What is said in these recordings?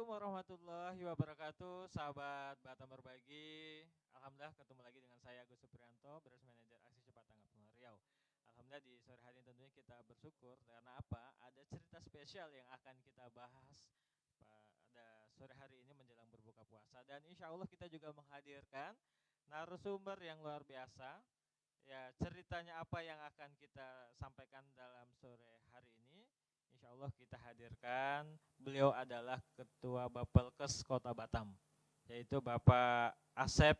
Assalamualaikum warahmatullahi wabarakatuh, sahabat Batam Berbagi. Alhamdulillah ketemu lagi dengan saya Agus Supriyanto, Branch Manager Aksi Cepat Tanggap Darurat Riau. Alhamdulillah di sore hari ini tentunya kita bersyukur karena apa? Ada cerita spesial yang akan kita bahas pada sore hari ini menjelang berbuka puasa, dan insya Allah kita juga menghadirkan narasumber yang luar biasa. Ya, ceritanya apa yang akan kita sampaikan dalam sore hari ini? Insya Allah kita hadirkan, beliau adalah Ketua Bapelkes Kota Batam, yaitu Bapak Asep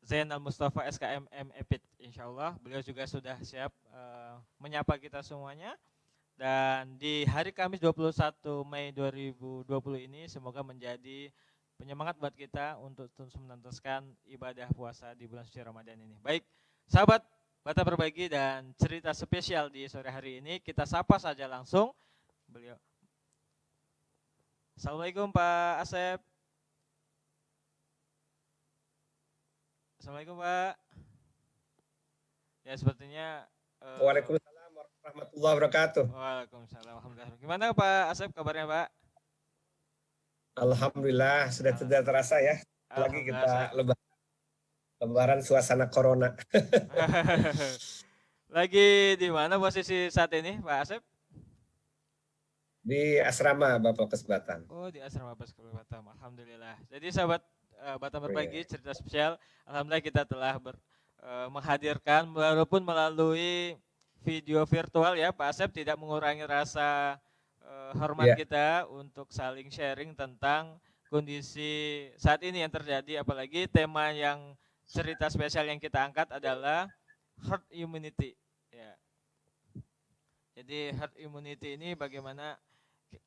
Zainal Mustafa SKM MEPIT. Insya Allah beliau juga sudah siap menyapa kita semuanya. Dan di hari Kamis 21 Mei 2020 ini semoga menjadi penyemangat buat kita untuk terus menuntaskan ibadah puasa di bulan suci Ramadan ini. Baik, sahabat Batam Berbagi dan cerita spesial di sore hari ini, kita sapa saja langsung beliau. Assalamualaikum Pak Asep. Assalamualaikum Pak. Ya sepertinya Waalaikumsalam warahmatullahi wabarakatuh. Waalaikumsalam. Alhamdulillah. Gimana Pak Asep kabarnya Pak? Alhamdulillah sudah tidak terasa ya. Lagi kita lebaran suasana corona. Lagi di mana posisi saat ini Pak Asep? Di asrama Bapelkes Batam. Oh, di asrama Bapelkes Batam. Alhamdulillah. Jadi sahabat Batam Berbagi, cerita spesial. Alhamdulillah kita telah menghadirkan walaupun melalui video virtual ya Pak Asep, tidak mengurangi rasa hormat kita untuk saling sharing tentang kondisi saat ini yang terjadi, apalagi tema yang cerita spesial yang kita angkat adalah herd immunity. Ya. Jadi herd immunity ini bagaimana?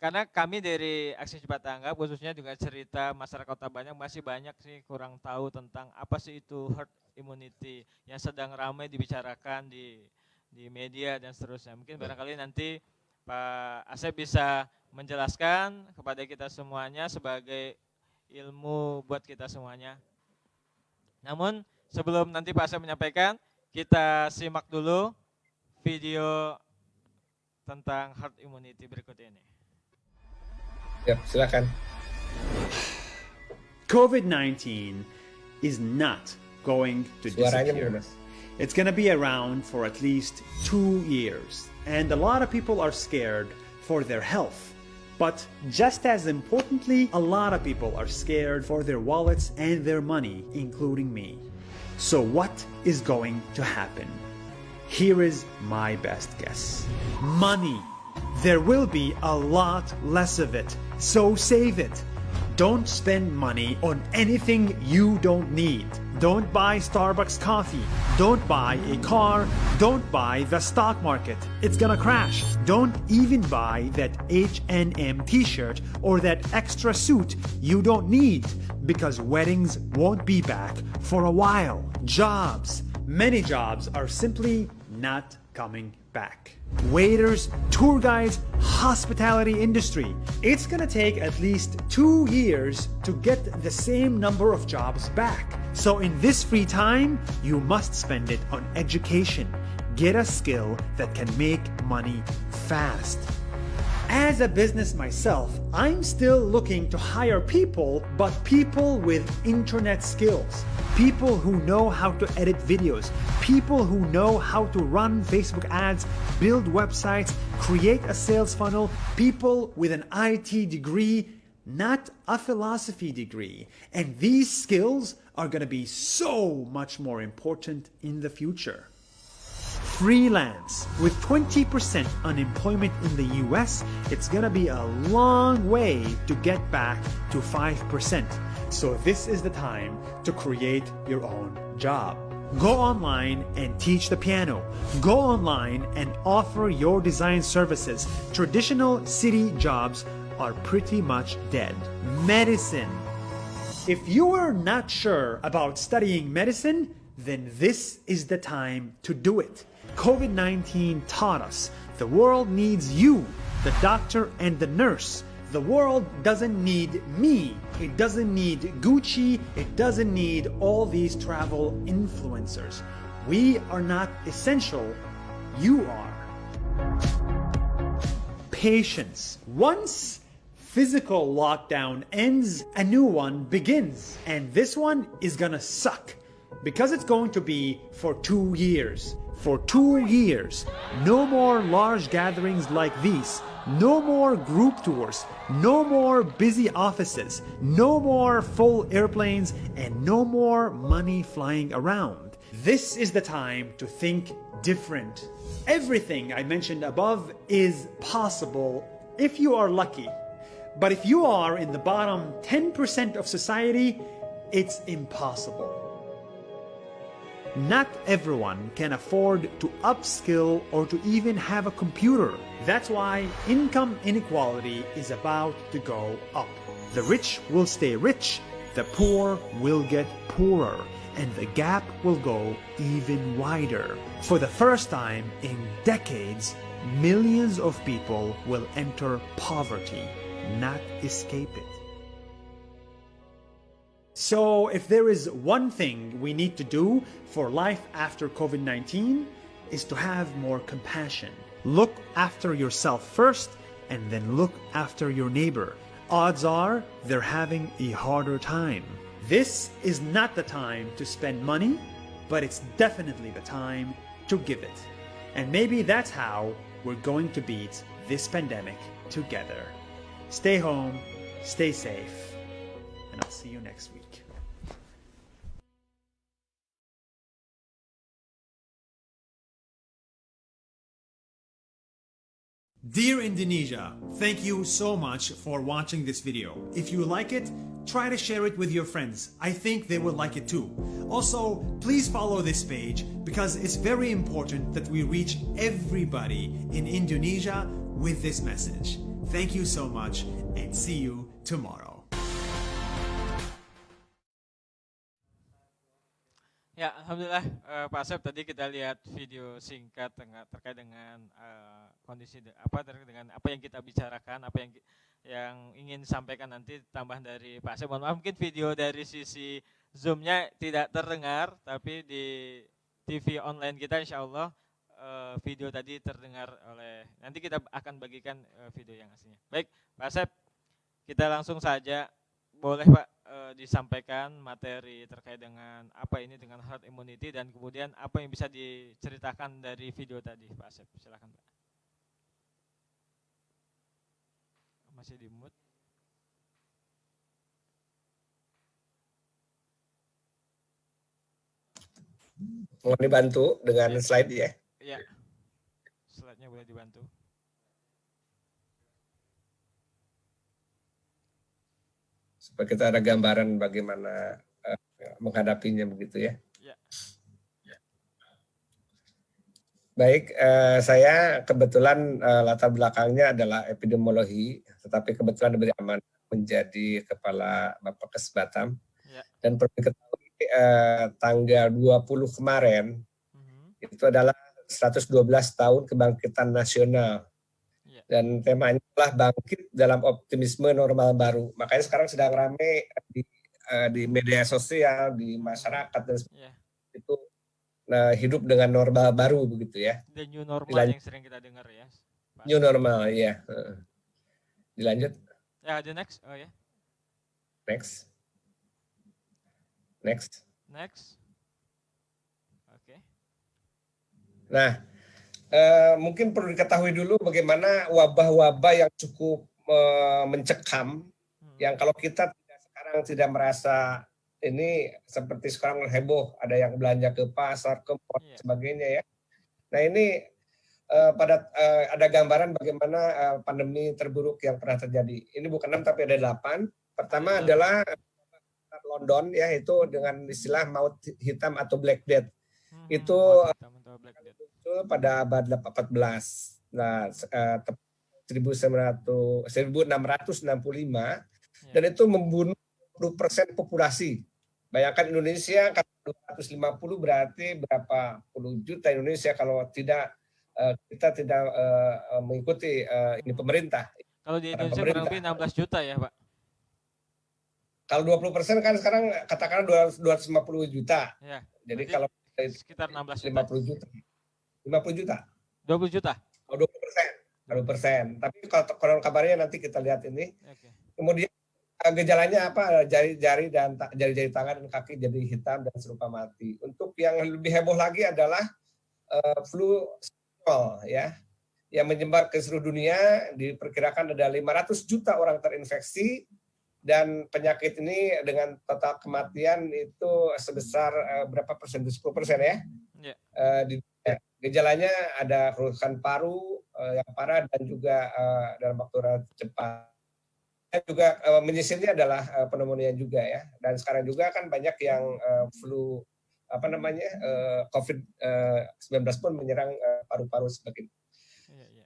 Karena kami dari Aksi Cepat Tanggap khususnya juga cerita masyarakat Kota Banyak masih banyak sih kurang tahu tentang apa sih itu herd immunity yang sedang ramai dibicarakan di media dan seterusnya. Mungkin barangkali nanti Pak Asep bisa menjelaskan kepada kita semuanya sebagai ilmu buat kita semuanya. Namun sebelum nanti Pak Asep menyampaikan, kita simak dulu video tentang herd immunity berikut ini. Ya, silakan. COVID-19 is not going to disappear. It's going to be around for at least 2 years. And a lot of people are scared for their health. But just as importantly, a lot of people are scared for their wallets and their money, including me. So what is going to happen? Here is my best guess. Money. There will be a lot less of it, so save it. Don't spend money on anything you don't need. Don't buy Starbucks coffee. Don't buy a car. Don't buy the stock market. It's gonna crash. Don't even buy that H&M t-shirt or that extra suit you don't need, because weddings won't be back for a while. Jobs. Many jobs are simply not coming back. Waiters, tour guides, hospitality industry. It's gonna take at least 2 years to get the same number of jobs back. So in this free time, you must spend it on education. Get a skill that can make money fast. As a business myself, I'm still looking to hire people, but people with internet skills. People who know how to edit videos. People who know how to run Facebook ads, build websites, create a sales funnel. People with an IT degree, not a philosophy degree. And these skills are going to be so much more important in the future. Freelance. With 20% unemployment in the US, it's gonna be a long way to get back to 5%. So this is the time to create your own job. Go online and teach the piano. Go online and offer your design services. Traditional city jobs are pretty much dead. Medicine. If you are not sure about studying medicine, then this is the time to do it. COVID-19 taught us the world needs you, the doctor and the nurse. The world doesn't need me. It doesn't need Gucci. It doesn't need all these travel influencers. We are not essential. You are. Patience. Once physical lockdown ends, a new one begins. And this one is gonna suck because it's going to be for 2 years. For 2 years, no more large gatherings like these, no more group tours, no more busy offices, no more full airplanes, and no more money flying around. This is the time to think different. Everything I mentioned above is possible if you are lucky. But if you are in the bottom 10% of society, it's impossible. Not everyone can afford to upskill or to even have a computer. That's why income inequality is about to go up. The rich will stay rich, the poor will get poorer, and the gap will go even wider. For the first time in decades, millions of people will enter poverty, not escape it. So if there is one thing we need to do for life after COVID-19 is to have more compassion. Look after yourself first and then look after your neighbor. Odds are they're having a harder time. This is not the time to spend money, but it's definitely the time to give it. And maybe that's how we're going to beat this pandemic together. Stay home, stay safe, and I'll see you next week. Dear Indonesia, thank you so much for watching this video. If you like it, try to share it with your friends. I think they will like it too. Also, please follow this page because it's very important that we reach everybody in Indonesia with this message. Thank you so much and see you tomorrow. Ya, alhamdulillah Pak Asep, tadi kita lihat video singkat terkait dengan kondisi terkait dengan apa yang kita bicarakan, apa yang ingin disampaikan nanti tambahan dari Pak Asep. Mohon maaf mungkin video dari sisi Zoom-nya tidak terdengar, tapi di TV online kita insya Allah video tadi terdengar oleh, nanti kita akan bagikan video yang aslinya. Baik, Pak Asep, kita langsung saja. Boleh Pak disampaikan materi terkait dengan apa ini dengan herd immunity dan kemudian apa yang bisa diceritakan dari video tadi Pak Asep. Silakan Pak. Masih di mute. Mau dibantu dengan slide ya? Iya. Slide-nya boleh dibantu. Supaya kita ada gambaran bagaimana menghadapinya begitu ya. Ya. Baik, saya kebetulan latar belakangnya adalah epidemiologi, tetapi kebetulan diberi amanah menjadi kepala Bappenkes Batam. Ya. Dan perlu diketahui tanggal 20 kemarin itu adalah 112 tahun kebangkitan nasional. Dan temanya adalah bangkit dalam optimisme normal baru. Makanya sekarang sedang ramai di media sosial, di masyarakat dan itu hidup dengan normal baru begitu ya. The new normal yang sering kita dengar ya. Pak. New normal ya. Dilanjut. Ya, the next. Oh ya. Next. Oke. Nah, mungkin perlu diketahui dulu bagaimana wabah-wabah yang cukup mencekam, yang kalau kita sekarang tidak merasa ini seperti sekarang heboh, ada yang belanja ke pasar, ke mall, sebagainya ya. Nah ini ada gambaran bagaimana pandemi terburuk yang pernah terjadi. Ini bukan 6 tapi ada 8. Pertama adalah London ya, itu dengan istilah maut hitam atau Black Death. Itu pada abad 14. Nah, 1665 dan itu membunuh 20% populasi. Bayangkan Indonesia kalau 250 berarti berapa puluh juta Indonesia kalau tidak kita tidak mengikuti ini pemerintah. Kalau di Indonesia kurang lebih 16 juta ya, Pak. Kalau 20% kan sekarang katakanlah 250 juta. Ya, jadi kalau sekitar 16 juta. 50 juta. 50 juta. 20 juta. Oh, 20%. 40%. Tapi kalau konon kabarnya nanti kita lihat ini. Kemudian gejalanya apa? Jari-jari tangan dan kaki jadi hitam dan serupa mati. Untuk yang lebih heboh lagi adalah flu Spanyol ya, yang menyebar ke seluruh dunia. Diperkirakan ada 500 juta orang terinfeksi, dan penyakit ini dengan total kematian itu sebesar berapa persen? 10% ya. Gejalanya ada kerusakan paru yang parah dan juga dalam waktu cepat. Juga menyisirnya adalah pneumonia juga ya. Dan sekarang juga kan banyak yang flu COVID-19 pun menyerang paru-paru sebagai.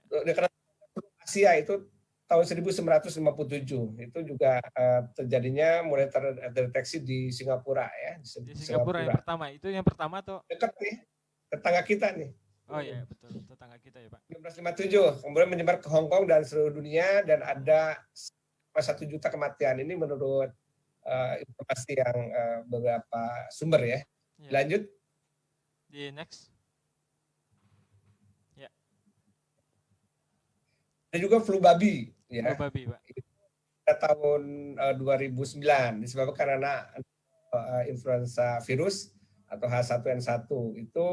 Karena Asia itu tahun 1957 itu juga terjadinya mulai terdeteksi di Singapura ya. Di Singapura yang pertama, itu yang pertama tuh dekat nih, tetangga kita nih. Oh iya betul, tetangga kita ya Pak. 1957, kemudian menyebar ke Hong Kong dan seluruh dunia, dan ada 1 juta kematian. Ini menurut informasi yang beberapa sumber ya. Lanjut. Di next. Ya. Ada juga flu babi. Ya. Flu babi Pak. Pada tahun 2009 disebabkan karena influenza virus atau H1N1 itu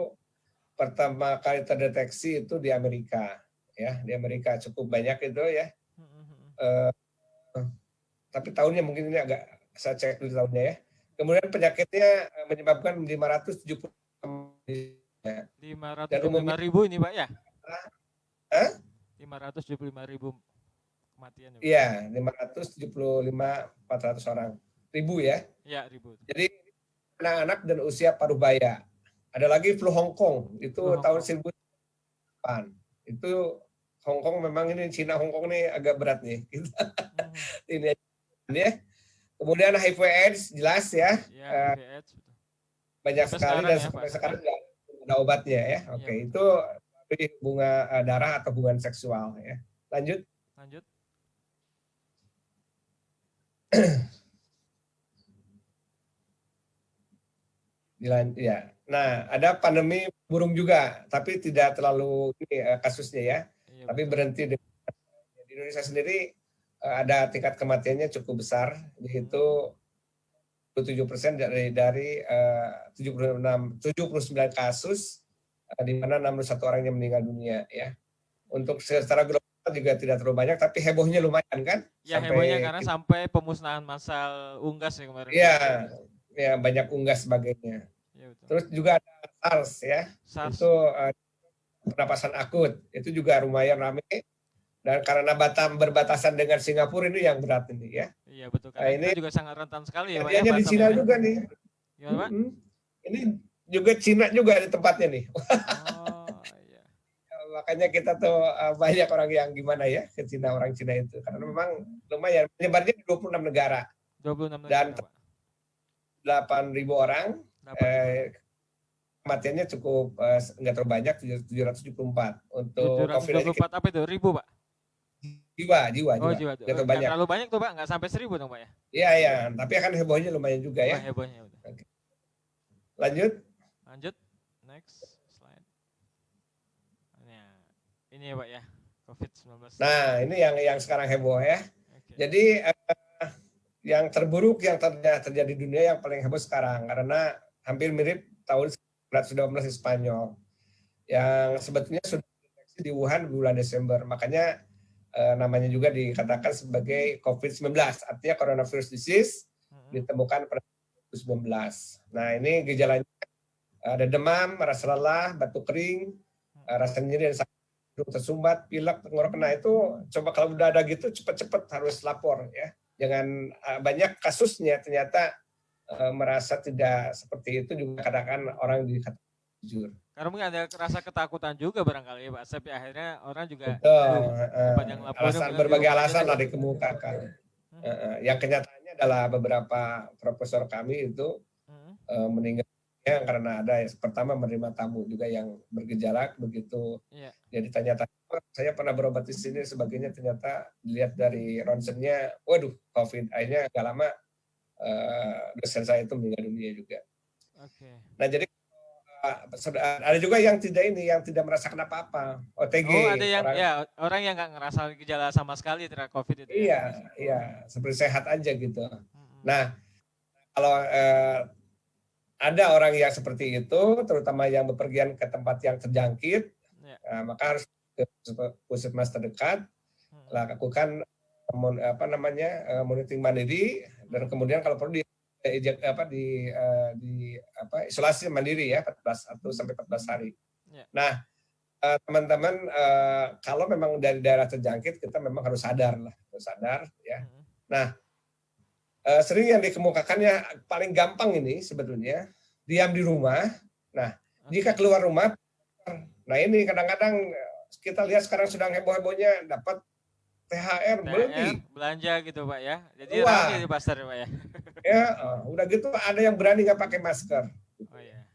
pertama kali terdeteksi itu di Amerika ya, di Amerika cukup banyak itu ya. Tapi tahunnya mungkin ini agak saya cek dulu tahunnya ya. Kemudian penyakitnya menyebabkan 570 ya. 575.000 ini Pak ya? 575.000 kematian. Iya, 575.400 orang. Ribu ya? Iya, ribu. Jadi anak-anak dan usia paruh baya. Ada lagi flu Hong Kong, itu tahun 1908. Itu Hong Kong memang ini, Cina Hong Kong ini agak berat nih. Ini ya. Kemudian HIV AIDS jelas ya. Banyak sekali dan sampai sekarang nggak ada obatnya ya. Oke, itu hubungan darah atau hubungan seksual ya. Lanjut. Ya. Nah, ada pandemi burung juga, tapi tidak terlalu ini kasusnya ya. Tapi berhenti di Indonesia sendiri ada tingkat kematiannya cukup besar, yaitu 27% dari 79 kasus, di mana 61 orang yang meninggal dunia ya. Untuk secara global juga tidak terlalu banyak, tapi hebohnya lumayan kan? Ya, hebohnya karena sampai pemusnahan massal unggas ya kemarin. Iya, ya banyak unggas sebagainya. Ya, terus juga ada SARS ya, itu pernapasan akut, itu juga lumayan ramai. Dan karena Batam berbatasan dengan Singapura ini yang berat ini ya. Iya betul. Karena ini juga sangat rentan sekali ya Pak. Ini di Cina juga nih. Gimana Pak? Ini juga Cina juga di tempatnya nih. Oh iya. Makanya kita tuh banyak orang yang gimana ya ke Cina, orang Cina itu. Karena memang lumayan, menyebarnya di 26 negara. 26 negara dan Pak. 8.000 orang. Kematiannya cukup nggak terlalu banyak, 774 untuk 774 COVID. Apa itu? Ribu Pak? Jiwa. Oh, jiwa. Nggak terlalu banyak tuh Pak, nggak sampai 1.000 dong Pak ya? Iya, tapi akan hebohnya lumayan juga ya. Hebohnya udah. Okay. Lanjut. Next slide. Nah, ini ya Pak ya, COVID-19. Nah, ini yang sekarang heboh ya. Okay. Jadi yang terburuk yang terjadi di dunia yang paling heboh sekarang, karena hampir mirip tahun 1919 di Spanyol, yang sebetulnya sudah dideteksi di Wuhan bulan Desember. Makanya namanya juga dikatakan sebagai COVID-19, artinya coronavirus disease, ditemukan pada 2019. Nah, ini gejalanya ada demam, rasa lelah, batuk kering, rasa nyeri dan sakit, tersumbat, pilek, tenggorokan. Nah, itu coba kalau udah ada gitu cepat-cepat harus lapor ya. Jangan banyak kasusnya ternyata merasa tidak seperti itu, juga kadang-kadang orang dikatakan jujur. Karena mungkin ada rasa ketakutan juga barangkali ya Pak, tapi akhirnya orang juga berbagai alasan lah dikemukakan. Yang kenyataannya adalah beberapa profesor kami itu meninggal karena ada pertama menerima tamu juga yang bergejala, begitu dia ditanya-tanya, saya pernah berobat di sini sebagainya, ternyata dilihat dari ronsennya, waduh COVID, akhirnya agak lama dosen saya itu meninggal dunia juga. Nah, jadi ada juga yang tidak merasakan apa-apa, OTG. Ada yang orang yang nggak ngerasa gejala sama sekali terhadap COVID itu. Iya, seperti sehat aja gitu. Nah, kalau ada orang yang seperti itu, terutama yang bepergian ke tempat yang terjangkit, maka harus ke puskesmas terdekat, lakukan monitoring mandiri, dan kemudian kalau perlu isolasi mandiri ya 1 sampai 14 hari. Nah, teman-teman, kalau memang dari daerah terjangkit, kita memang harus sadar ya. Nah, sering yang dikemukakannya paling gampang ini sebetulnya diam di rumah. Nah, jika keluar rumah, nah ini kadang-kadang kita lihat sekarang sedang heboh-hebohnya dapat THR beli belanja gitu Pak ya. Jadi ramai di pasar Pak ya. Ya, udah gitu ada yang berani nggak pakai masker. Oh iya.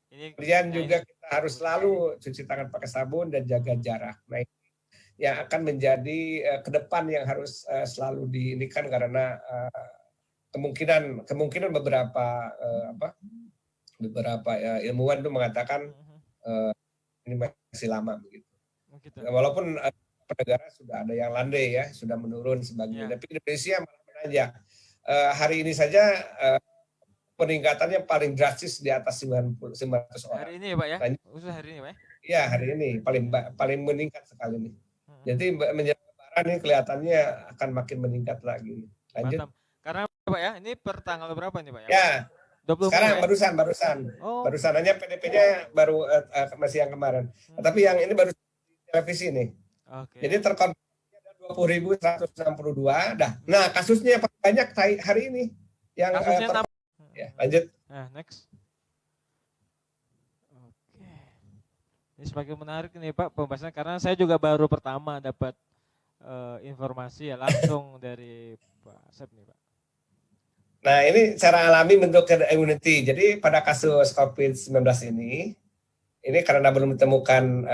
Kemudian juga kita harus selalu cuci tangan pakai sabun dan jaga jarak. Nah, yang akan menjadi ke depan yang harus selalu diinikan karena kemungkinan beberapa ilmuwan itu mengatakan ini masih lama begitu. Walaupun negara sudah ada yang landai ya, sudah menurun sebagian. Tapi Indonesia malah menanjak. Hari ini saja peningkatannya paling drastis di atas 900 orang. Hari ini ya Pak ya? Khusus hari ini Pak? Iya, hari ini paling meningkat sekali nih. Jadi menjelang Lebaran ini kelihatannya akan makin meningkat lagi. Lanjut. Mantap. Karena Pak ya, ini per tanggal berapa nih Pak ya? Ya. 20 sekarang ya? barusan hanya PDP-nya baru masih yang kemarin. Tapi yang ini baru televisi nih. Okay. Jadi terkonfirmasi ada 20.162. Nah, kasusnya paling banyak hari ini. Yang ya, lanjut. Nah, next. Oke. Ini semakin menarik nih Pak pembahasannya karena saya juga baru pertama dapat informasi ya langsung dari Pak Asep nih Pak. Nah, ini cara alami bentuk herd immunity. Jadi pada kasus COVID-19 ini karena belum ditemukan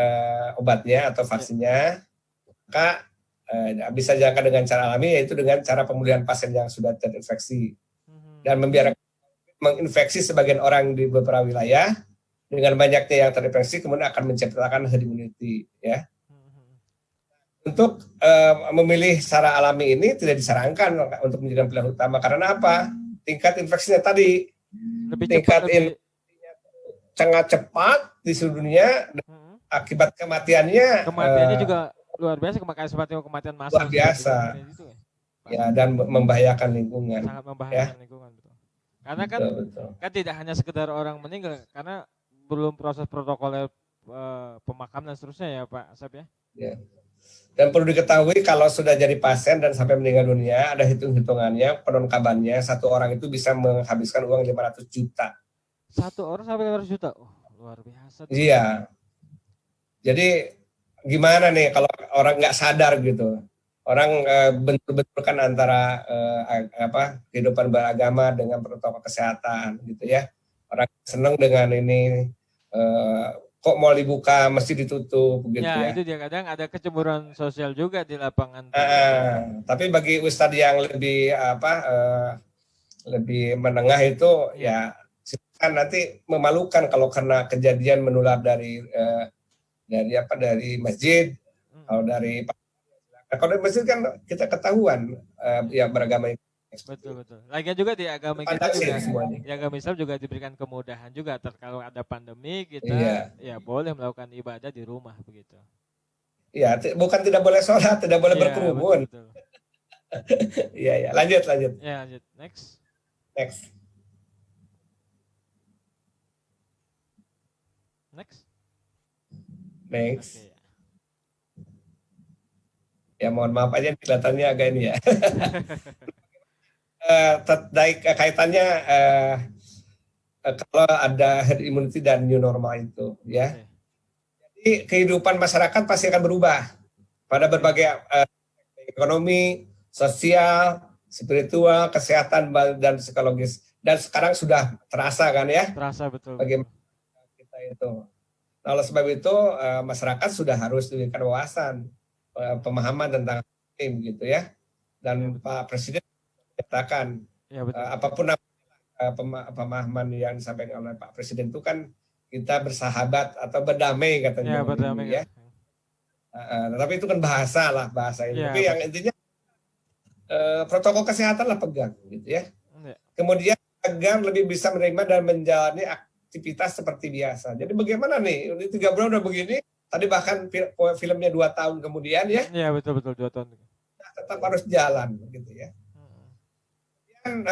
obatnya atau vaksinnya, maka bisa dijangka dengan cara alami, yaitu dengan cara pemulihan pasien yang sudah terinfeksi dan membiarkan menginfeksi sebagian orang di beberapa wilayah. Dengan banyaknya yang terinfeksi kemudian akan menciptakan herd immunity ya. Untuk memilih cara alami ini tidak disarankan untuk menjadi pilihan utama karena apa? Tingkat infeksinya tadi infeksinya sangat cepat di seluruh dunia, akibat kematiannya juga luar biasa, kematian massal luar biasa gitu ya, dan membahayakan lingkungan. Sangat membahayakan lingkungan betul. Karena kan kan tidak hanya sekedar orang meninggal, karena belum proses protokol pemakaman dan seterusnya ya Pak Asep ya. Dan perlu diketahui kalau sudah jadi pasien dan sampai meninggal dunia, ada hitung-hitungannya, penonkabannya, satu orang itu bisa menghabiskan uang 500 juta. Satu orang sampai 500 juta? Oh, luar biasa. Iya. Jadi gimana nih kalau orang nggak sadar gitu. Orang bentur-benturkan antara kehidupan beragama dengan protokol kesehatan gitu ya. Orang senang dengan ini kok mau dibuka mesti ditutup gitu ya. Itu dia kadang ada kecemburuan sosial juga di lapangan. Tapi bagi ustadz yang lebih lebih menengah itu ya kan nanti memalukan kalau karena kejadian menular dari masjid. Kalau dari masjid kan kita ketahuan ya beragama itu. Betul. Lagian juga di agama kita juga, di agama Islam juga diberikan kemudahan juga. Kalau ada pandemi kita ya boleh melakukan ibadah di rumah begitu. Iya, bukan tidak boleh sholat, tidak boleh berkerumun. Iya, lanjut. Ya, lanjut. Next. Okay. Ya mohon maaf aja kelihatannya agak ini ya. Kaitannya kalau ada herd immunity dan new normal itu ya. Jadi kehidupan masyarakat pasti akan berubah pada berbagai ekonomi, sosial, spiritual, kesehatan dan psikologis. Dan sekarang sudah terasa kan ya? Terasa betul. Bagaimana kita itu. Nah, oleh sebab itu masyarakat sudah harus diberikan wawasan, pemahaman tentang ini gitu ya. Dan Pak Presiden menyatakan apapun pemahaman yang disampaikan oleh Pak Presiden itu kan kita bersahabat atau berdamai katanya. Ya, berdamai ya. Tapi itu kan bahasa ini. Ya, tapi yang intinya protokol kesehatan lah pegang gitu ya. Kemudian agar lebih bisa menerima dan menjalani aktivitas seperti biasa. Jadi bagaimana nih? Ini 3 bulan udah begini. Tadi bahkan filmnya 2 tahun kemudian ya. Iya betul 2 tahun. Tetap harus jalan gitu ya. Dan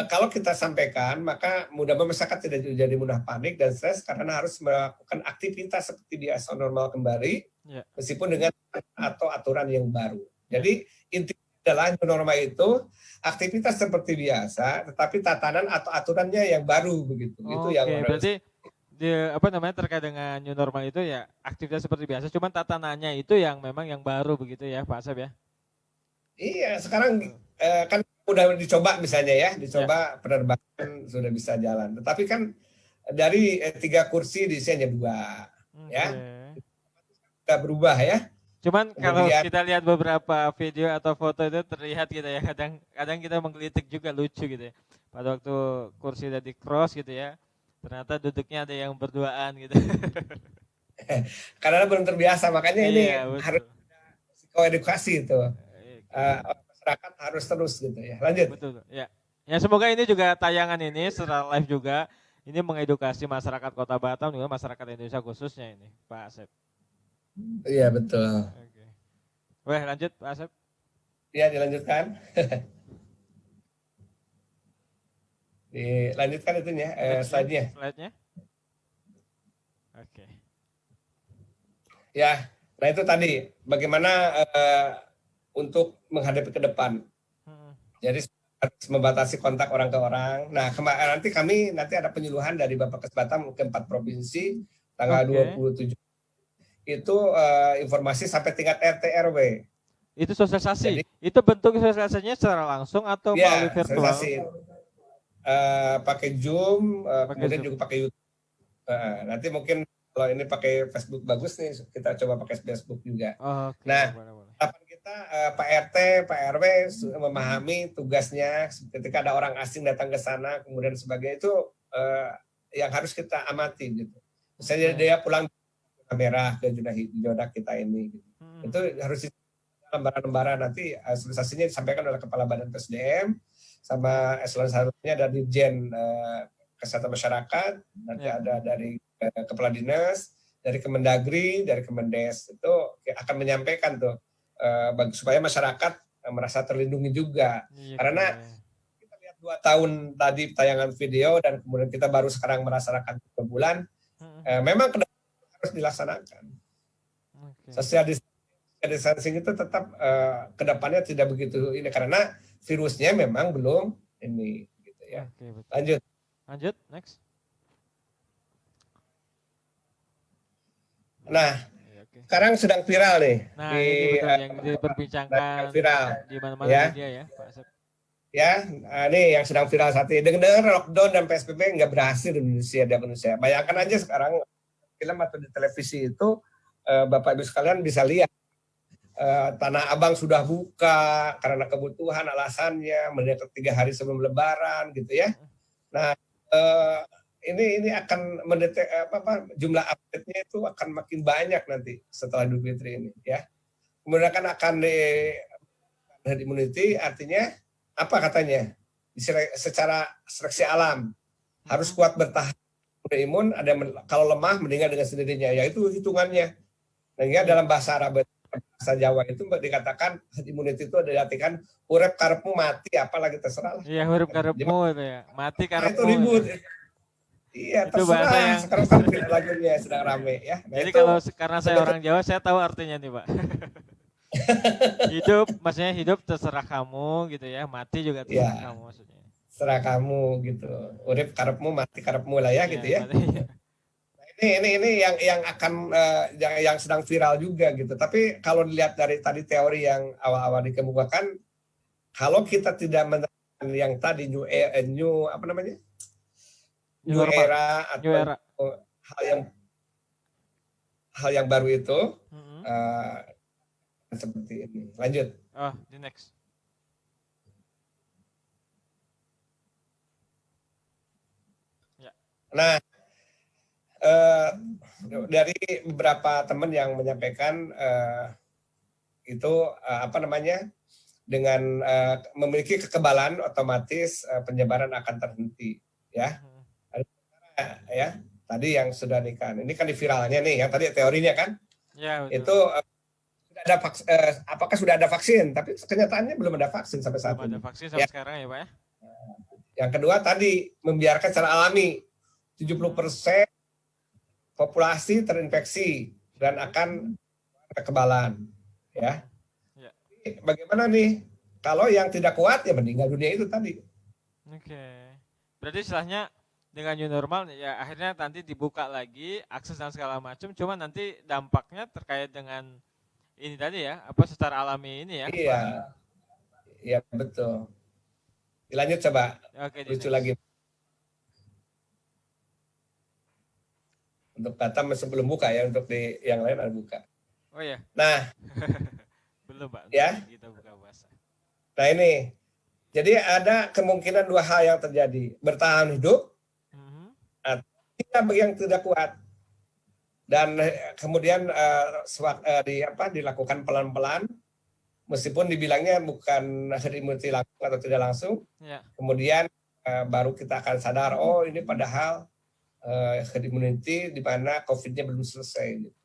kalau kita sampaikan, maka mudah-mudahan masyarakat tidak jadi mudah panik dan stres karena harus melakukan aktivitas seperti biasa normal kembali, meskipun dengan atau aturan yang baru. Jadi intinya adalah new normal itu aktivitas seperti biasa, tetapi tatanan atau aturannya yang baru begitu. Itu yang berarti terkait dengan new normal itu ya aktivitas seperti biasa, cuman tatanannya itu yang memang yang baru begitu ya Pak Asep ya? Iya, sekarang kan udah dicoba misalnya ya, penerbangan sudah bisa jalan. Tetapi kan dari 3 kursi diisinya 2, ya. Sudah berubah ya. Cuman kalau kita lihat beberapa video atau foto itu terlihat gitu ya, kadang kita menggelitik juga, lucu gitu ya. Pada waktu kursi udah di cross gitu ya, ternyata duduknya ada yang berduaan gitu. Karena belum terbiasa, makanya ini harus edukasi itu. Masyarakat harus terus gitu ya. Lanjut. Betul ya. Ya semoga ini juga tayangan ini secara live juga ini mengedukasi masyarakat Kota Batam juga masyarakat Indonesia khususnya ini Pak Asep. Iya betul. Oke. Wah lanjut Pak Asep. Iya dilanjutkan. Dilanjutkan itunya slide-nya. Slide-nya. Oke. Ya, nah itu tadi bagaimana untuk menghadapi ke depan. Jadi harus membatasi kontak orang ke orang. Nah, nanti ada penyuluhan dari Bapak Kes Batam ke 4 provinsi tanggal 27. Itu informasi sampai tingkat RT RW. Itu sosialisasi. Jadi, itu bentuk sosialisasinya secara langsung atau melalui virtual? Pakai Zoom, kemudian juga pakai YouTube. Nanti mungkin kalau ini pakai Facebook bagus nih, kita coba pakai Facebook juga. Nah, harapan kita Pak RT, Pak RW memahami tugasnya ketika ada orang asing datang ke sana, kemudian sebagainya itu yang harus kita amati gitu. Misalnya dia pulang merah ke zona kita ini gitu. Itu harus lembaran-lembaran nanti sosialisasinya disampaikan oleh Kepala Badan PSDM sama eselon satunya dari Dirjen Kesehatan Masyarakat, nanti ada dari Kepala Dinas, dari Kemendagri, dari Kemendes, itu akan menyampaikan tuh supaya masyarakat merasa terlindungi juga. Karena kita lihat 2 tahun tadi tayangan video dan kemudian kita baru sekarang merasakan 3 bulan, memang harus dilaksanakan. Social distancing itu tetap kedepannya tidak begitu ini karena virusnya memang belum ini gitu ya. Lanjut next. Nah, sekarang sedang viral nih. Nah, ini betul yang diperbincangkan viral di mana-mana media ya, Pak Asep. Ya, ini yang sedang viral saat ini. Dengar lockdown dan PSBB nggak berhasil di Indonesia. Bayangkan aja sekarang film atau di televisi itu Bapak Ibu sekalian bisa lihat Tanah Abang sudah buka karena kebutuhan alasannya mendekat 3 hari sebelum Lebaran gitu ya. Nah ini akan mendetek jumlah update-nya itu akan makin banyak nanti setelah Idul Fitri ini ya. Kemudian akan di herd immunity artinya apa katanya? Secara seleksi alam harus kuat bertahan imun, ada kalau lemah meninggal dengan sendirinya, yaitu hitungannya. Sehingga dalam bahasa Arab, bahasa Jawa itu dikatakan herd immunity itu diartikan urep karepmu mati, apalagi terserah. Iya, urep karepmu itu ya, mati karepmu. Itu ribut. Iya, itu terserah. Yang... Sekarang lagunya sedang rame ya. Nah, jadi kalau karena saya orang Jawa, saya tahu artinya nih Pak. Maksudnya hidup terserah kamu gitu ya, mati juga terserah kamu maksudnya. Terserah kamu gitu, urip karepmu mati karepmu lah ya gitu ya. Ini yang akan yang sedang viral juga gitu. Tapi kalau dilihat dari tadi teori yang awal-awal dikemukakan, kalau kita tidak menerapkan yang tadi new era atau hal yang baru itu seperti ini. Lanjut. The next. Nah, dari beberapa teman yang menyampaikan itu dengan memiliki kekebalan otomatis penyebaran akan terhenti, ya. Ya, tadi yang sudah nikah. Ini kan di viralnya nih, yang tadi teorinya kan. Ya, betul. Itu apakah sudah ada vaksin? Tapi kenyataannya belum ada vaksin sampai saat ini. Belum ada vaksin sampai sekarang ya Pak ya. Yang kedua tadi membiarkan secara alami 70% populasi terinfeksi dan akan kekebalan, ya. Bagaimana nih kalau yang tidak kuat ya meninggal dunia itu tadi. Oke. Berarti istilahnya dengan new normal ya akhirnya nanti dibuka lagi akses dan segala macam, cuma nanti dampaknya terkait dengan ini tadi ya, apa secara alami ini ya. Iya. Iya betul. Lanjut coba. Oke, lucu lagi. Untuk Batam masih belum buka ya, untuk di yang lain ada buka. Oh ya. Nah. Belum Pak. Ya. Kita buka puasa. Nah ini. Jadi ada kemungkinan dua hal yang terjadi. Bertahan hidup. Atau yang tidak kuat. Dan kemudian dilakukan pelan-pelan. Meskipun dibilangnya bukan herd immunity langsung atau tidak langsung. Ya. Kemudian baru kita akan sadar, oh ini padahal herd immunity di mana COVID-nya belum selesai. Gitu.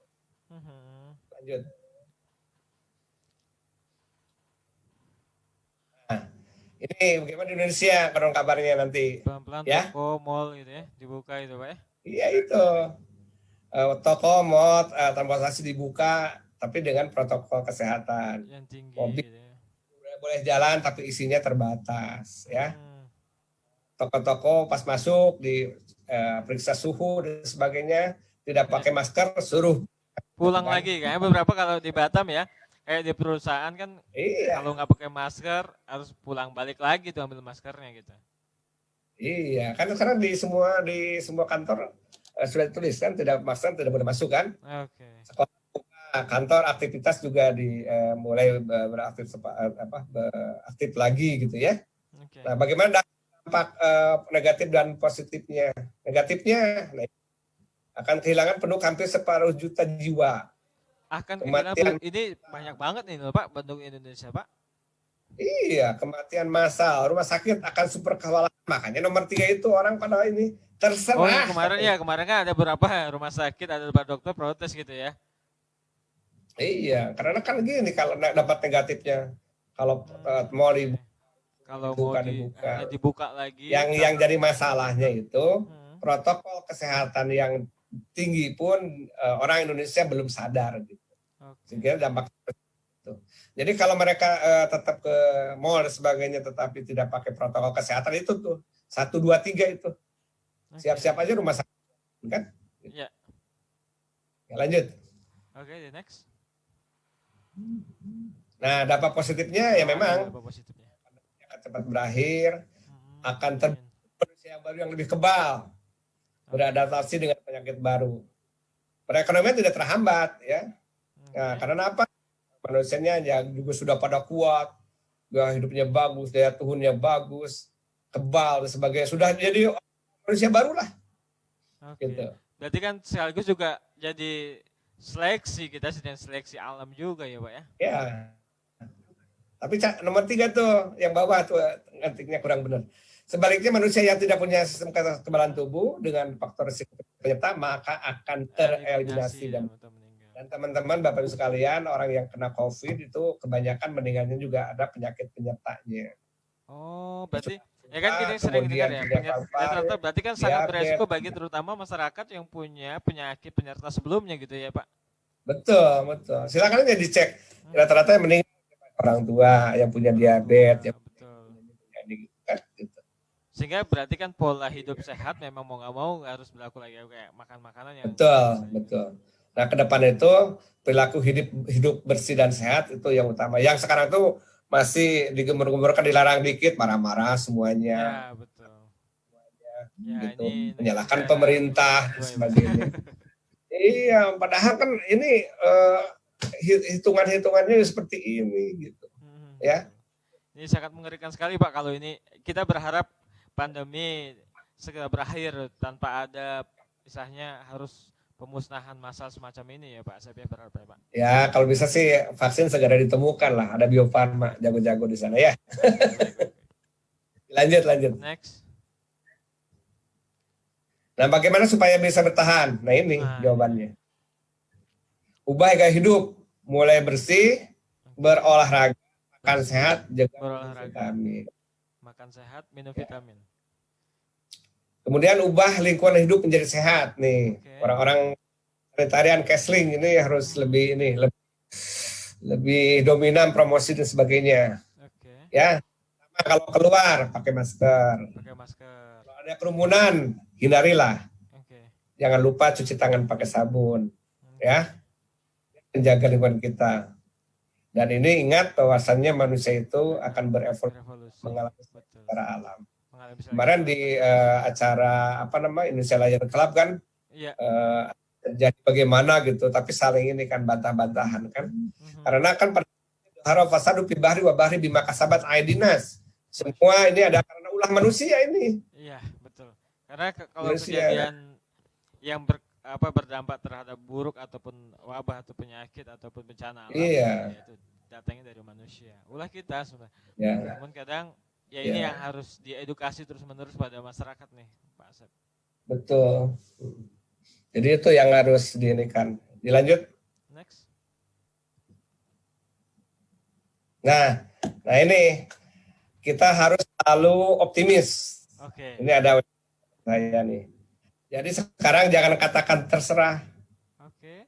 Lanjut. Nah, ini bagaimana di Indonesia konon kabarnya nanti? Pelan-pelan ya? Toko, mall gitu ya, dibuka itu Pak ya? Iya itu. Toko, mall, transportasi dibuka, tapi dengan protokol kesehatan. Yang tinggi. Mobil gitu ya. boleh jalan, tapi isinya terbatas, ya. Toko-toko pas masuk periksa suhu dan sebagainya, tidak pakai masker, suruh pulang lagi. Kayaknya beberapa kalau di Batam ya, kayak di perusahaan kan, kalau nggak pakai masker harus pulang balik lagi tuh ambil maskernya gitu. Iya, kan sekarang di semua kantor sudah ditulis kan, tidak masker tidak boleh masuk kan. Oke. Sekolah, kantor, aktivitas juga mulai aktif lagi gitu ya. Okay. Nah, bagaimana dampak negatif dan positifnya? Negatifnya akan kehilangan penduduk hampir 250 juta jiwa. Akan kehilangan, ini banyak banget nih Pak penduduk Indonesia Pak. Iya, kematian massal, rumah sakit akan super kewalahan. Makanya nomor 3 itu orang pada ini terserah. Oh, kemarin kan ada beberapa rumah sakit, ada beberapa dokter protes gitu ya. Iya, karena kan gini, kalau dapat negatifnya, kalau mau dibuka lagi. Yang jadi masalahnya itu protokol kesehatan yang tinggi pun orang Indonesia belum sadar gitu. Sehingga dampak itu. Jadi kalau mereka tetap ke mall dan sebagainya tetapi tidak pakai protokol kesehatan itu tuh 1, 2, 3 itu. Siap-siap aja rumah sakit kan? Iya. Ya, lanjut. Oke, next. Nah, dampak positifnya ya memang akan cepat berakhir, akan terbentuk manusia baru yang lebih kebal, beradaptasi dengan penyakit baru. Perekonomian tidak terhambat ya. Nah, karena apa? Manusianya yang juga sudah pada kuat, gaya hidupnya bagus, daya tahannya bagus, kebal dan sebagainya. Sudah jadi manusia baru lah. Gitu. Berarti kan sekaligus juga jadi seleksi, kita sedang seleksi alam juga ya Pak ya? Ya. Tapi nomor 3 tuh, yang bawah tuh ngetiknya kurang benar. Sebaliknya manusia yang tidak punya sistem kekebalan tubuh dengan faktor risiko penyerta maka akan tereliminasi dan teman-teman Bapak Ibu sekalian, orang yang kena COVID itu kebanyakan meninggalnya juga ada penyakit penyertanya. Oh, berarti ya kan kita sering dengar ya, penyerta berarti kan sangat beresiko bagi terutama masyarakat yang punya penyakit penyerta sebelumnya gitu ya Pak? Betul. Silakan aja dicek. Rata-rata yang meninggal orang tua yang punya diabetes, yang gitu. Sehingga berarti kan pola hidup sehat memang mau nggak mau harus berlaku lagi kayak makan makanan yang betul. Nah, ke depan itu perilaku hidup bersih dan sehat itu yang utama. Yang sekarang tuh masih digembur-gemburkan, dilarang dikit, marah-marah semuanya. Ya, betul. Ya, gitu. Menyalahkan pemerintah dan sebagainya. Iya, padahal kan ini hitungan-hitungannya seperti ini gitu. Ya. Ini sangat mengerikan sekali Pak kalau ini kita berharap pandemi segera berakhir tanpa ada misalnya harus pemusnahan massal semacam ini ya Pak Asep ya, berharap ya Pak. Ya kalau bisa sih vaksin segera ditemukan lah, ada Bio Farma jago-jago di sana ya. Lanjut. Next. Nah bagaimana supaya bisa bertahan? Nah ini jawabannya. Ubah gaya hidup, mulai bersih, berolahraga, makan sehat, jaga vitamin. Makan sehat, minum vitamin. Kemudian ubah lingkungan hidup menjadi sehat nih. Orang-orang vegetarian Kesling ini harus lebih lebih dominan promosi dan sebagainya. Ya, kalau keluar pakai masker. Kalau ada kerumunan hindarilah. Jangan lupa cuci tangan pakai sabun. Ya, menjaga lingkungan kita. Dan ini ingat bahwasannya manusia itu akan berevolusi mengalami secara alam. Kemarin di acara Indonesia Lion Club kan jadi bagaimana gitu, tapi saling ini kan bantah-bantahan kan, karena kan pada harap fasadu fi bahri wa bahri bima kasabat aidinas, semua ini ada karena ulah manusia ini. Iya betul, karena kalau kejadian yang berdampak terhadap buruk ataupun wabah atau penyakit ataupun bencana alam, itu datangnya dari manusia, ulah kita sebenarnya. Namun kadang ya ini yang harus diedukasi terus-menerus pada masyarakat nih, Pak Asep. Betul. Jadi itu yang harus diinikan. Dilanjut. Next. Nah ini kita harus selalu optimis. Ini ada saya nih. Jadi sekarang jangan katakan terserah.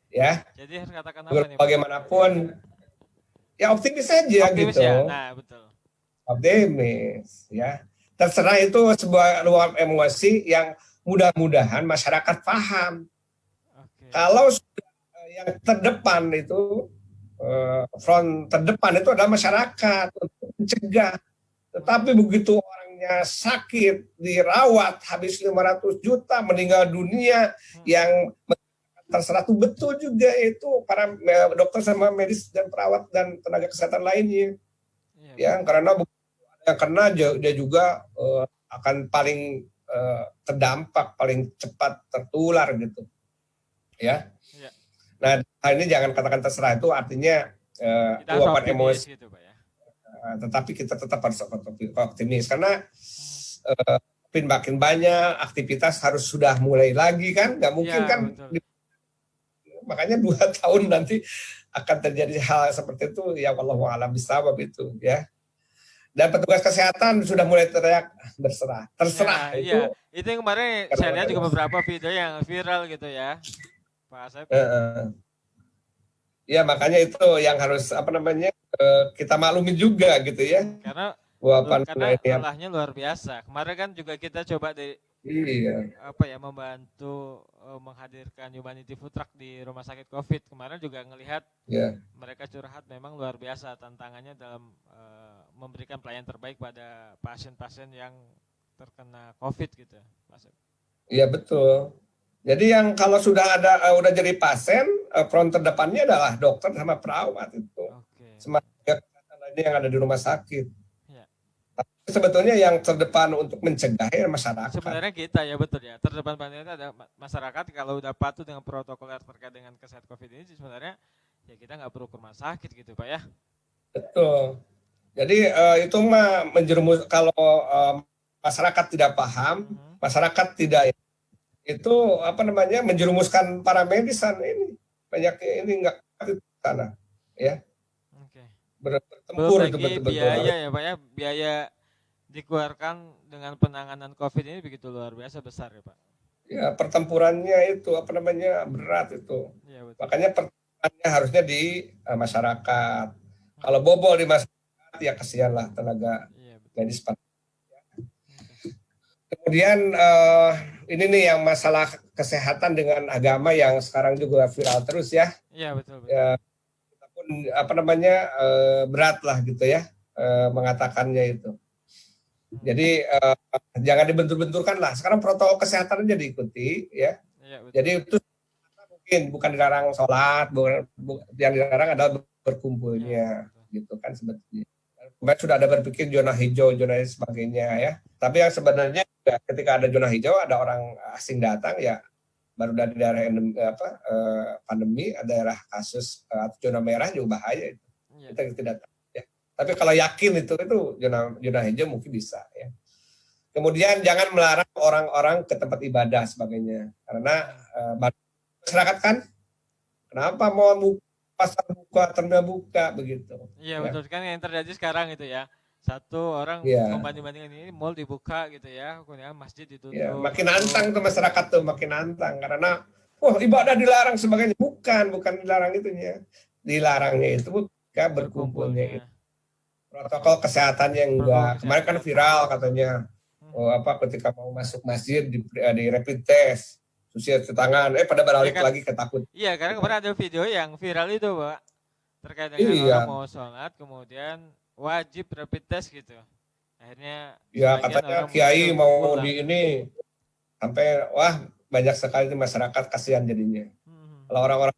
Ya. Jadi harus katakan apa nih? Bagaimanapun, ya optimis saja gitu. Ya? Nah betul. Optimis, ya. Terserah itu sebuah luap emosi yang mudah-mudahan masyarakat paham. Kalau yang terdepan itu, front terdepan itu adalah masyarakat untuk mencegah. Tetapi begitu orangnya sakit, dirawat, habis 500 juta, meninggal dunia, yang terserah itu betul juga itu para dokter sama medis dan perawat dan tenaga kesehatan lainnya. Ya, karena yang kena dia juga akan paling terdampak, paling cepat tertular gitu. Ya. Nah, hal ini jangan katakan terserah, itu artinya luapan emosi. Gitu, Pak, ya. Tetapi kita tetap harus optimis karena makin banyak aktivitas harus sudah mulai lagi kan, nggak mungkin kan. Makanya 2 tahun nanti akan terjadi hal seperti itu, ya wallahu a'lam bishawab itu ya. Dan petugas kesehatan sudah mulai teriak terserah itu. Itu yang kemarin saya lihat juga beberapa video yang viral gitu ya, Pak Asep. Ya makanya itu yang harus kita maklumi juga gitu ya. Karena salahnya luar biasa. Kemarin kan juga kita coba membantu menghadirkan Humanity Food Truck di rumah sakit COVID. Kemarin juga ngelihat mereka curhat memang luar biasa tantangannya dalam memberikan pelayanan terbaik pada pasien-pasien yang terkena COVID gitu, Mas. Iya betul. Jadi yang kalau sudah udah jadi pasien, front terdepannya adalah dokter sama perawat itu. Semuanya yang ada di rumah sakit. Tapi sebetulnya yang terdepan untuk mencegah masyarakat. Sebenarnya kita ya betul ya. Terdepan ada masyarakat, kalau udah patuh dengan protokol terkait dengan kesehatan COVID ini sebenarnya ya kita nggak perlu ke rumah sakit gitu Pak ya. Betul. Jadi itu mah menjerumus kalau masyarakat tidak paham, masyarakat tidak itu menjerumuskan para medisan ini banyak ini nggak ke sana ya. Bertempur itu betul-betul. Biaya ya Pak ya, biaya dikeluarkan dengan penanganan COVID ini begitu luar biasa besar ya Pak. Ya pertempurannya itu berat itu. Ya, makanya pertempurannya harusnya di masyarakat. Kalau bobol di masyarakat ya kasihanlah tenaga medis. Kemudian ini nih yang masalah kesehatan dengan agama yang sekarang juga viral terus ya. Iya betul. Ya, kita pun berat lah gitu ya mengatakannya itu. Jadi jangan dibentur-benturkan lah. Sekarang protokol kesehatan aja diikuti ya. Jadi itu mungkin bukan dilarang sholat, yang dilarang adalah berkumpulnya gitu kan sebetulnya. sudah ada berpikir zona hijau, zona dan sebagainya ya. Tapi yang sebenarnya ketika ada zona hijau, ada orang asing datang ya, baru dari daerah pandemi, daerah kasus atau zona merah juga bahaya itu. Kita tidak tahu ya. Tapi kalau yakin itu zona hijau mungkin bisa ya. Kemudian jangan melarang orang-orang ke tempat ibadah sebagainya, karena masyarakat kan kenapa mau pasar buka, terminal buka begitu. Iya betul kan yang terjadi sekarang itu ya. Satu orang membanding-bandingkan ini mall dibuka gitu ya, kemudian masjid ditutup. Ya, makin nantang tuh masyarakat tuh, makin nantang karena ibadah dilarang sebagainya. Bukan dilarang itunya. Dilarangnya itu berkumpulnya. Protokol kesehatannya enggak. Kemarin kan viral katanya. Ketika mau masuk masjid di rapid test, cuci tangan, pada balik lagi ketakut. Iya, karena kemarin ada video yang viral itu, Pak. Terkait dengan orang mau sholat, kemudian wajib rapid test gitu. Akhirnya ya katanya kiai mau di ini sampai banyak sekali masyarakat kasihan jadinya. Kalau orang-orang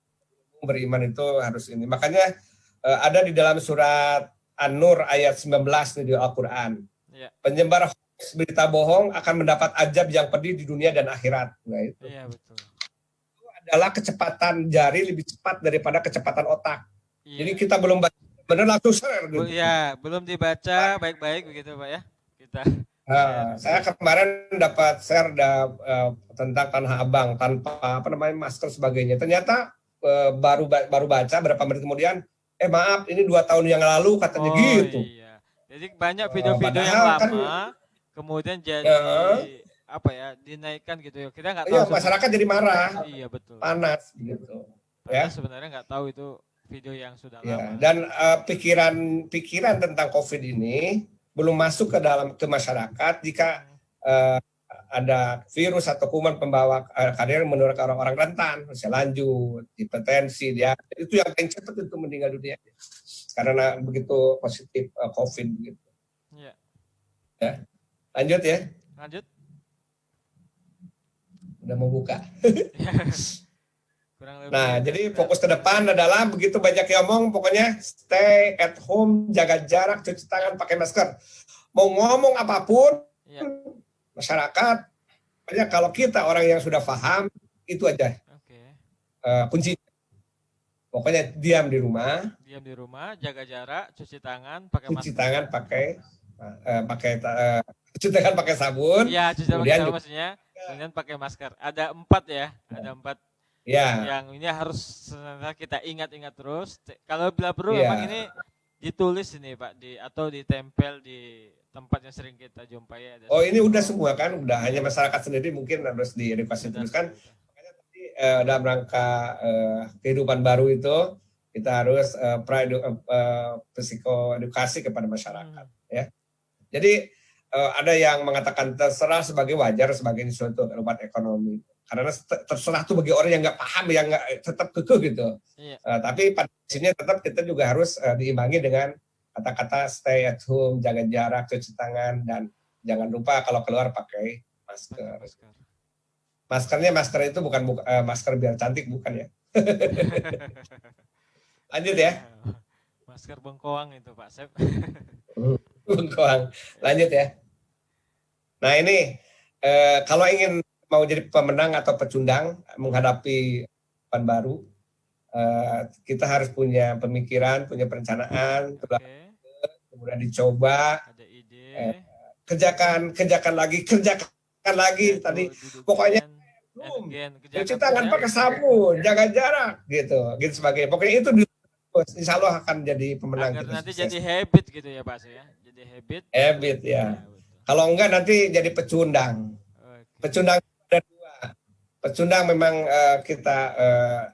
beriman itu harus ini. Makanya ada di dalam surat An-Nur ayat 19 di Al-Qur'an. Ya. Penyebar berita bohong akan mendapat azab yang pedih di dunia dan akhirat. Nah itu. Iya, betul. Itu adalah kecepatan jari lebih cepat daripada kecepatan otak. Iya. Jadi kita belum benar langsung share gitu. Iya, belum dibaca baik-baik begitu Pak ya. Kita. Saya kemarin dapat share tentang Tanah Abang tanpa masker sebagainya. Ternyata baru baca berapa menit kemudian, maaf ini 2 tahun yang lalu katanya gitu. Iya. Jadi banyak video-video yang lama kemudian jadi dinaikkan gitu ya. Kita nggak tahu. Iya, masyarakat jadi marah. Iya betul. Panas gitu. Ya. Sebenarnya nggak tahu itu video yang sudah lama. Dan pikiran tentang COVID ini belum masuk ke masyarakat jika ada virus atau kuman pembawa karir menular ke orang-orang rentan, usia lanjut, hipertensi, itu yang paling cepat itu meninggal dunia karena begitu positif COVID gitu. Iya. Ya. Lanjut ya. Lanjut. Udah mau buka. Nah, jadi fokus ke depan adalah begitu banyak yang ngomong, pokoknya stay at home, jaga jarak, cuci tangan, pakai masker. Mau ngomong apapun, masyarakat, banyak kalau kita orang yang sudah paham, itu aja. Kunci. Pokoknya diam di rumah. Diam di rumah, jaga jarak, cuci tangan, pakai masker. Cuci tangan, pakai sabun. Iya, cuci tangan pakai sabun maksudnya. Kemudian pakai masker. Ada 4 ya, ada 4. Ya. Yang ini harus kita ingat-ingat terus. Kalau bila perlu memang ini ditulis ini Pak atau ditempel di tempat yang sering kita jumpai. Ini udah semua kan, udah hanya masyarakat sendiri mungkin harus diedukasi terus kan. Makanya tadi dalam rangka kehidupan baru itu kita harus psikoedukasi kepada masyarakat ya. Jadi ada yang mengatakan terserah sebagai wajar sebagai suatu obat ekonomi. Karena terserah tuh bagi orang yang nggak paham, yang nggak tetap kekeh gitu. Iya. Tapi pada sini tetap kita juga harus diimbangi dengan kata-kata stay at home, jaga jarak, cuci tangan, dan jangan lupa kalau keluar pakai masker. Maskernya masker itu bukan masker biar cantik, bukan ya. Lanjut ya. Masker bengkoang itu Pak Sep. Bengkoang. Lanjut ya. Nah ini kalau ingin mau jadi pemenang atau pecundang menghadapi tahun baru, kita harus punya pemikiran, punya perencanaan, kemudian dicoba, ada ide, kerjakan lagi tadi, pokoknya cuci tangan pakai sabun, jaga jarak, gitu sebagainya. Pokoknya itu insya Allah akan jadi pemenang. Agar nanti jadi habit gitu ya Pak ya, jadi habit. Habit ya. Kalau enggak nanti jadi pecundang. Pecundang ada 2. Pecundang memang kita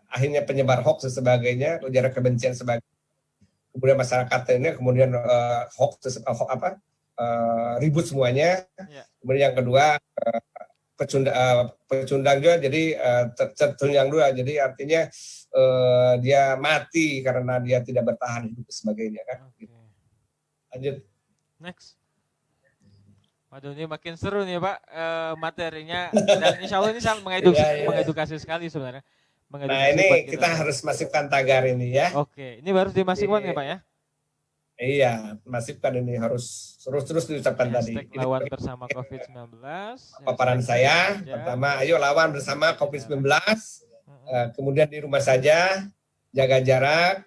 akhirnya penyebar hoax dan sebagainya, ujaran kebencian sebagainya. Kemudian masyarakat ini kemudian ribut semuanya. Ya. Kemudian yang kedua pecundang juga, jadi tertunjang dua, jadi artinya dia mati karena dia tidak bertahan hidup sebagainya kan. Lanjut. Next. Waduh, ini makin seru nih Pak materinya, dan insya Allah ini sangat mengedukasi sekali sebenarnya. Nah ini kita harus masukkan tagar ini ya. Oke, ini baru dimasukkan ya Pak ya? Iya, masifkan ini harus terus diucapkan tadi. Lawan bersama COVID-19. Paparan saya pertama, ayo lawan bersama COVID-19. Kemudian di rumah saja, jaga jarak,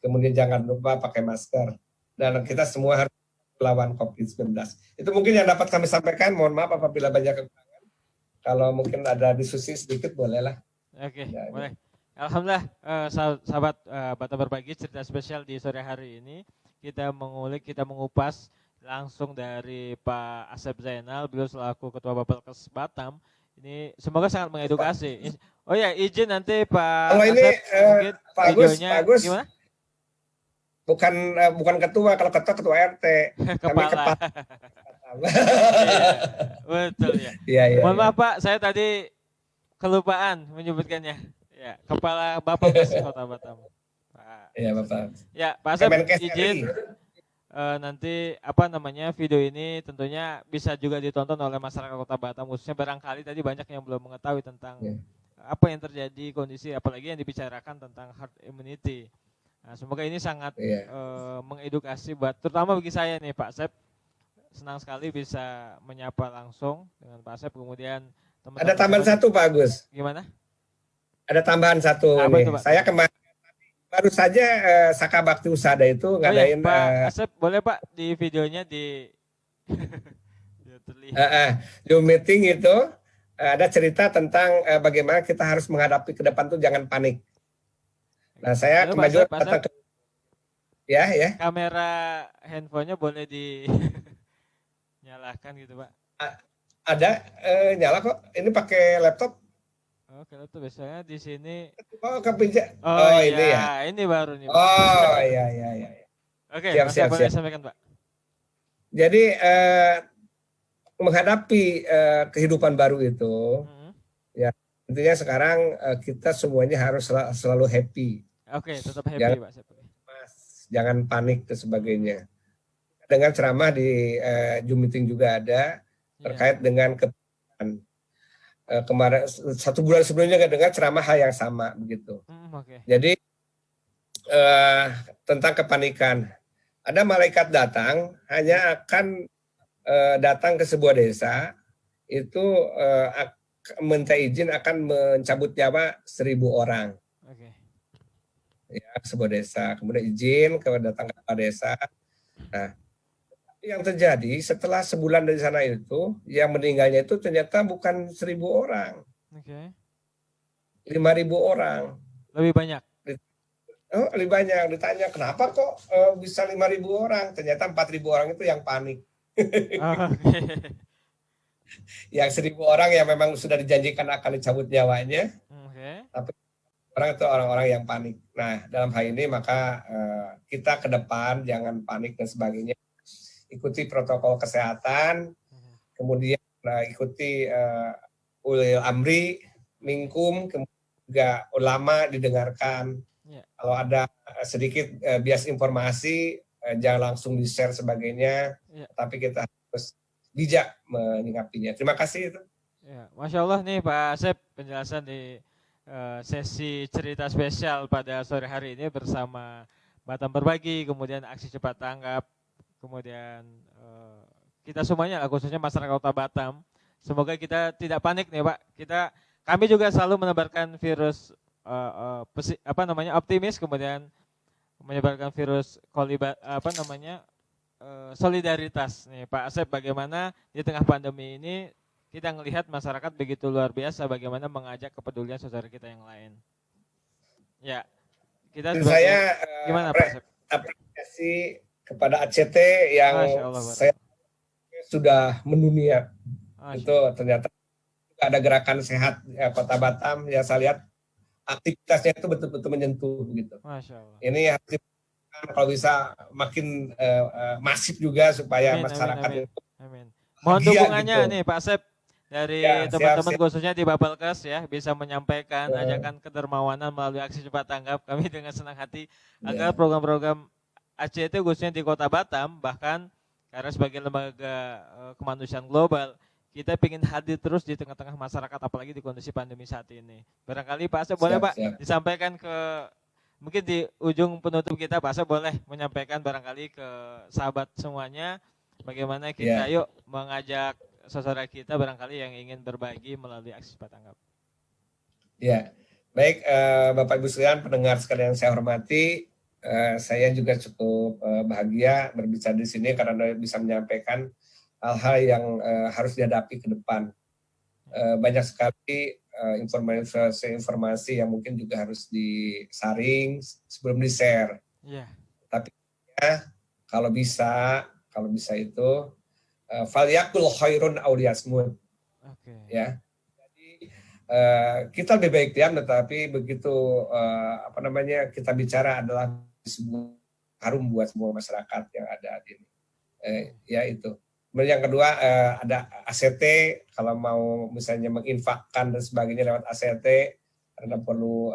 kemudian jangan lupa pakai masker. Dan kita semua harus lawan COVID-19. Itu mungkin yang dapat kami sampaikan. Mohon maaf apabila banyak kekurangan. Kalau mungkin ada diskusi sedikit bolehlah. Oke, ya, boleh. Alhamdulillah, sahabat Batam Berbagi, cerita spesial di sore hari ini. Kita mengulik, kita mengupas langsung dari Pak Asep Zainal, beliau selaku Ketua Bapelkes Batam. Ini semoga sangat mengedukasi. Oh ya, izin nanti Pak kalau Asep, ini mungkin Pak Agus, gimana? Bukan ketua, kalau ketua RT. Kami Kepala. Iya, betul ya. Iya. Mohon maaf Pak, saya tadi kelupaan menyebutkannya. Ya, Kepala Bapelkes Kota Batam. Iya Bapak. Ya Pak Asep, izin nanti video ini tentunya bisa juga ditonton oleh masyarakat Kota Batam, khususnya barangkali tadi banyak yang belum mengetahui tentang apa yang terjadi, kondisi apalagi yang dibicarakan tentang herd immunity. Nah, semoga ini sangat mengedukasi terutama bagi saya nih Pak Asep. Senang sekali bisa menyapa langsung dengan Pak Asep, kemudian teman-teman. Ada tambahan satu Pak Agus. Gimana? Ada tambahan satu nih. Saya kemarin baru saja Saka Bakti Usada itu ngadain Pak Asep, boleh Pak di videonya di Zoom meeting itu ada cerita tentang bagaimana kita harus menghadapi ke depan tuh jangan panik. Nah, saya kemajuan datang ke ya. Kamera handphonenya boleh dinyalakan gitu, Pak. Ada nyala kok. Ini pakai laptop. Oke, laptop biasanya di sini. Oh, kepinjak. Iya, ini ya. Ini baru nih. Oh, iya. Oke, siap. boleh sampaikan, Pak. Jadi menghadapi kehidupan baru itu, ya intinya sekarang kita semuanya harus selalu happy. Oke, tetap happy, Pak. Jangan panik dan sebagainya. Dengan ceramah di Zoom meeting juga ada terkait dengan kepentingan. Kemarin 1 bulan sebelumnya dengar ceramah hal yang sama begitu. Jadi tentang kepanikan, ada malaikat datang hanya akan datang ke sebuah desa itu minta izin akan mencabut nyawa 1.000 orang. Ya, sebuah desa, kemudian izin datang ke desa. Nah, yang terjadi setelah sebulan dari sana itu, yang meninggalnya itu ternyata bukan 1.000 orang. 5.000 orang. Lebih banyak. Lebih banyak. Ditanya kenapa kok bisa 5.000 orang? Ternyata 4.000 orang itu yang panik. Yang 1.000 orang yang memang sudah dijanjikan akan dicabut nyawanya. Tapi orang itu orang-orang yang panik. Nah, dalam hal ini maka kita ke depan jangan panik dan sebagainya. Ikuti protokol kesehatan, kemudian ikuti ulil amri, minkum, kemudian juga ulama didengarkan. Kalau ada sedikit bias informasi, jangan langsung di-share sebagainya, tapi kita harus bijak menyikapinya. Terima kasih. Ya, Masya Allah nih Pak Asep, penjelasan di sesi cerita spesial pada sore hari ini bersama Batam Berbagi, kemudian aksi cepat tanggap, kemudian kita semuanya, khususnya masyarakat Kota Batam, semoga kita tidak panik nih Pak. Kami juga selalu menebarkan virus optimis, kemudian menyebarkan virus solidaritas nih Pak Asep. Bagaimana di tengah pandemi ini kita melihat masyarakat begitu luar biasa, bagaimana mengajak kepedulian saudara kita yang lain. Ya, kita saya gimana Pak Asep? Apresiasi kepada ACT yang saya sudah mendunia. Itu ternyata ada gerakan sehat Kota Batam yang saya lihat aktivitasnya itu betul-betul menyentuh gitu. Masya Allah. Ini harus kalau bisa makin masif juga supaya masyarakat itu. Mohon dukungannya gitu. Nih Pak Asep dari teman-teman khususnya di Bapelkes ya, bisa menyampaikan ajakan kedermawanan melalui aksi cepat tanggap. Kami dengan senang hati agar program-program ACT khususnya di Kota Batam, bahkan karena sebagai lembaga kemanusiaan global, kita ingin hadir terus di tengah-tengah masyarakat, apalagi di kondisi pandemi saat ini. Barangkali Pak Asep boleh Pak disampaikan ke Mungkin di ujung penutup kita Pak Asep boleh menyampaikan barangkali ke sahabat semuanya bagaimana kita yuk mengajak saudara kita barangkali yang ingin berbagi melalui aksi cepat tanggap. Ya, baik Bapak Ibu sekalian pendengar sekalian saya hormati, saya juga cukup bahagia berbicara di sini karena bisa menyampaikan hal-hal yang harus dihadapi ke depan. Banyak sekali informasi yang mungkin juga harus disaring sebelum di-share. Tapi ya, kalau bisa itu falyakul khairun aw liyasmut. Ya. Jadi kita lebih baik diam, tetapi begitu kita bicara adalah sebuah harum buat semua masyarakat yang ada di ini. Ya itu. Kemudian yang kedua ada ACT, kalau mau misalnya menginfakkan dan sebagainya lewat ACT karena perlu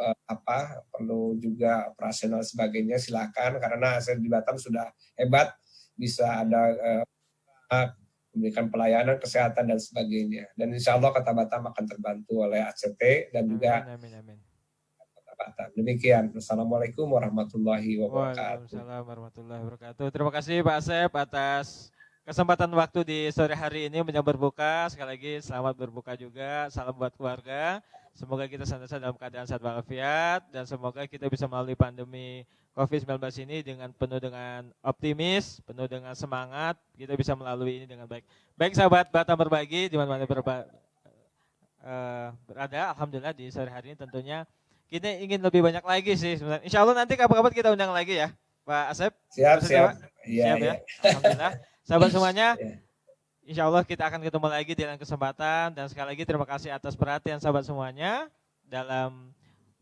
perlu juga operasional sebagainya, silakan karena ACT di Batam sudah hebat, bisa ada memberikan pelayanan kesehatan dan sebagainya. Dan insya Allah Kota Batam akan terbantu oleh ACT dan juga Kota Batam. Demikian. Wassalamualaikum warahmatullahi wabarakatuh. Waalaikumsalam warahmatullahi wabarakatuh. Terima kasih Pak Asep atas kesempatan waktu di sore hari ini menyambut berbuka. Sekali lagi selamat berbuka juga. Salam buat keluarga. Semoga kita senantiasa dalam keadaan sehat walafiat dan semoga kita bisa melalui pandemi COVID-19 ini penuh dengan optimis, penuh dengan semangat. Kita bisa melalui ini dengan baik. Baik sahabat Batam Berbagi di mana-mana berada. Alhamdulillah di sore hari ini tentunya kita ingin lebih banyak lagi sih sebenarnya. Insya Allah nanti kapan-kapan kita undang lagi ya Pak Asep. Siap. Siap ya. Alhamdulillah. Sahabat semuanya, insya Allah kita akan ketemu lagi di lain kesempatan. Dan sekali lagi terima kasih atas perhatian sahabat semuanya dalam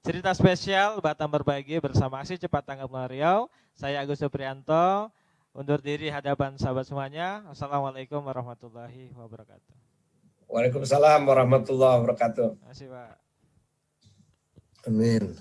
cerita spesial Batam Berbagi bersama Aksi Cepat Tanggap Riau. Saya Agus Suprianto, undur diri hadapan sahabat semuanya. Assalamualaikum warahmatullahi wabarakatuh. Waalaikumsalam warahmatullahi wabarakatuh. Terima kasih Pak. Amin.